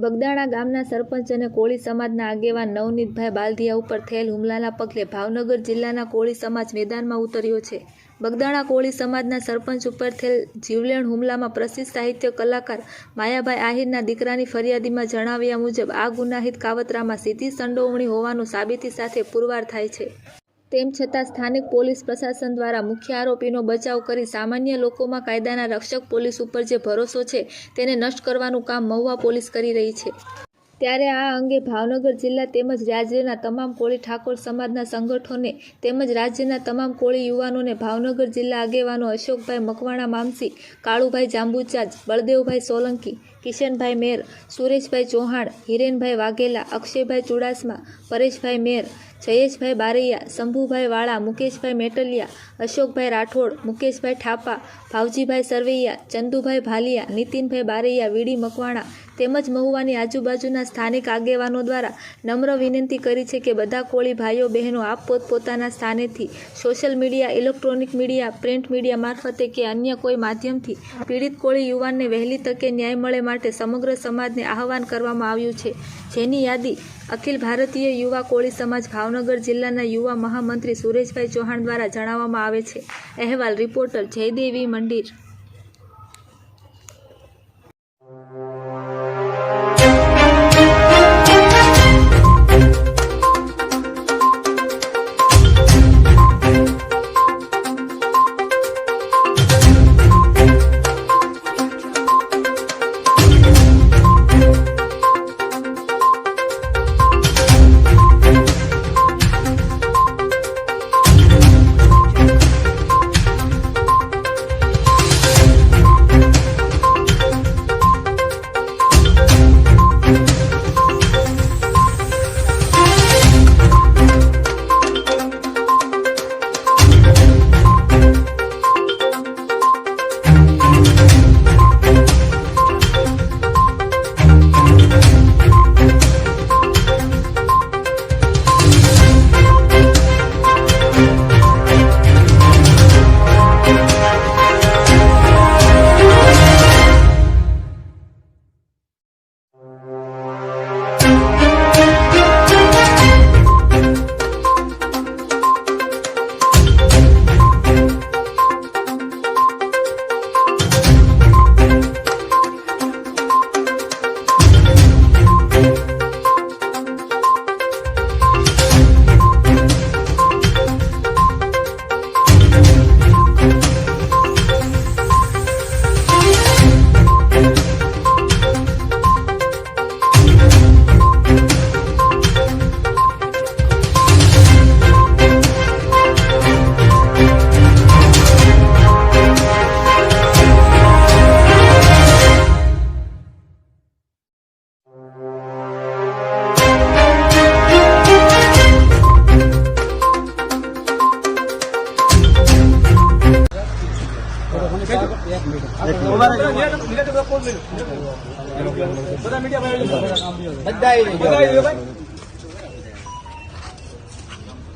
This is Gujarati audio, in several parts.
બગદાણા ગામના સરપંચ અને કોળી સમાજના આગેવાન નવનીતભાઈ બાલદિયા ઉપર થયેલ હુમલાના પગલે ભાવનગર જિલ્લાના કોળી સમાજ મેદાનમાં ઉતર્યો છે। બગદાણા કોળી સમાજના સરપંચ ઉપર થયેલ જીવલેણ હુમલામાં પ્રસિદ્ધ સાહિત્ય કલાકાર માયાભાઈ આહિરના દીકરાની ફરિયાદીમાં જણાવ્યા મુજબ આ ગુનાહિત કાવતરામાં સીધી સંડોવણી હોવાનું સાબિતી સાથે પુરવાર થાય છે। તેમ છતાં સ્થાનિક પોલીસ પ્રશાસન દ્વારા મુખ્ય આરોપીનો બચાવ કરી સામાન્ય લોકોમાં કાયદાના રક્ષક પોલીસ ઉપર જે ભરોસો છે તેને નષ્ટ કરવાનું કામ મહુવા પોલીસ કરી રહી છે। ત્યારે આ અંગે ભાવનગર જિલ્લા તેમજ રાજ્યના તમામ કોળી ઠાકોર સમાજના સંગઠનોને તેમજ રાજ્યના તમામ કોળી યુવાનોને ભાવનગર જિલ્લા આગેવાનો અશોકભાઈ મકવાણા મામસી, કાળુભાઈ જાંબુચાજ, બળદેવભાઈ સોલંકી, કિશનભાઈ મેર, સુરેશભાઈ ચૌહાણ, હિરેનભાઈ વાઘેલા, અક્ષયભાઈ ચુડાસમા, પરેશભાઈ મેર, જયેશભાઈ બારૈયા, શંભુભાઈ વાળા, મુકેશભાઈ મેટલિયા, અશોકભાઈ રાઠોડ, મુકેશભાઈ ઠાપા, ભાવજીભાઈ સરવૈયા, ચંદુભાઈ ભાલિયા, નીતિનભાઈ બારૈયા, વીડી મકવાણા તેમજ મહુવાની આજુબાજુના સ્થાનિક આગેવાનો દ્વારા નમ્ર વિનંતી કરી છે કે બધા કોળી ભાઈઓ બહેનો આપ પોતપોતાના સ્થાનેથી social media, electronic media, print media મારફતે કે અન્ય કોઈ માધ્યમથી પીડિત કોળી યુવાનને વહેલી તકે ન્યાય મળે માટે સમગ્ર સમાજને આહવાન કરવામાં આવ્યું છે, જેની યાદી અખિલ ભારતીય યુવા કોળી સમાજ ભાવનગર જિલ્લાના યુવા મહામંત્રી સુરેશભાઈ ચૌહાણ દ્વારા જણાવવામાં આવે છે। અહેવાલ રિપોર્ટર જયદેવી મંડીર।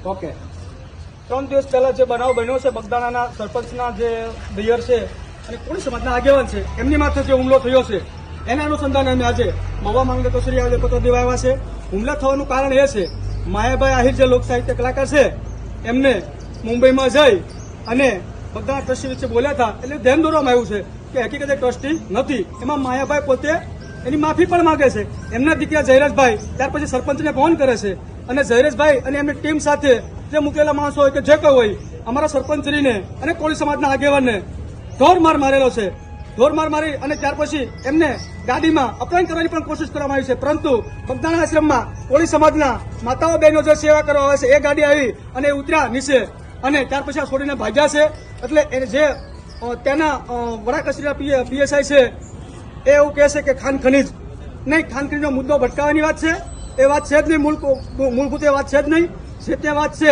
ઓકે, 3 દિવસ પહેલા જે બનાવ બન્યો છે બગદાણાના સરપંચના જે દિયર છે અને કોળી સમાજના આગેવાન છે એમની માથે જે હુમલો થયો છે એના અનુસંધાને અમે આજે મહુવા માંગલે કચેરી આવેલા પત્ર દેવા આવ્યા છે। હુમલા થવાનું કારણ એ છે માયાભાઈ આહિર જે લોક સાહિત્ય કલાકાર છે એમને મુંબઈમાં જઈ અને બગદાણા ટ્રસ્ટી વિશે બોલ્યા હતા એટલે ધ્યાન દોરવામાં આવ્યું છે કે હકીકતે ટ્રસ્ટી નથી। એમાં માયાભાઈ પોતે એની માફી પણ માંગે છે। એમના દીકરા જયરાજભાઈ ત્યાર પછી સરપંચને ફોન કરે છે અને જયરાજભાઈ અને એમની ટીમ સાથે જે મૂકેલા માણસો હોય કે જે કોઈ હોય અમારા સરપંચશ્રીને અને કોળી સમાજના આગેવાનને ઢોર માર મારેલો છે। ઢોર માર મારી અને ત્યાર પછી એમને ગાડીમાં અપહરણ કરવાની પણ કોશિશ કરવામાં આવી છે, પરંતુ બગદાણા આશ્રમમાં કોળી સમાજના માતાઓ બહેનો જે સેવા કરવા આવે છે એ ગાડી આવી અને ઉતર્યા નીચે અને ત્યાર પછી આ છોડીને ભાગ્યા છે। એટલે જે ત્યાંના વડા કચેરીના પીએસઆઈ છે એ એવું કહે છે કે ખાન ખનીજ નહીં, ખાન ખનીજનો મુદ્દો ભટકાવવાની વાત છે, એ વાત છે જ નહીં, મૂળભૂત એ વાત છે જ નહીં। જે તે વાત છે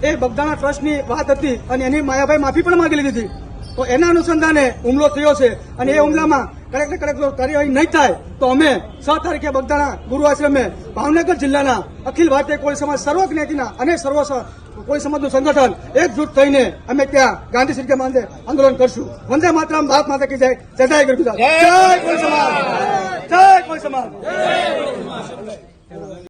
એ બગદાણા ટ્રસ્ટની વાત હતી અને એની માયાભાઈ માફી પણ માંગી લીધી હતી। તો એના અનુસંધાને હુમલો થયો છે અને એ હુમલામાં કડક કાર્યવાહી નહીં થાય તો અમે 6 તારીખે બગદાણા ગુરુ આશ્રમે ભાવનગર જિલ્લાના અખિલ ભારતીય કોળી સમાજ સર્વ જ્ઞાતિના અને સર્વ કોળી સમાજનું સંગઠન એકજૂટ થઈને અમે ત્યાં ગાંધી સર્કલ આંદોલન કરશું। વંદે માતરમ, ભારત માતા કી જય, જય જય ગરબી, જય કોળી સમાજ। જય કોળી સમાજ.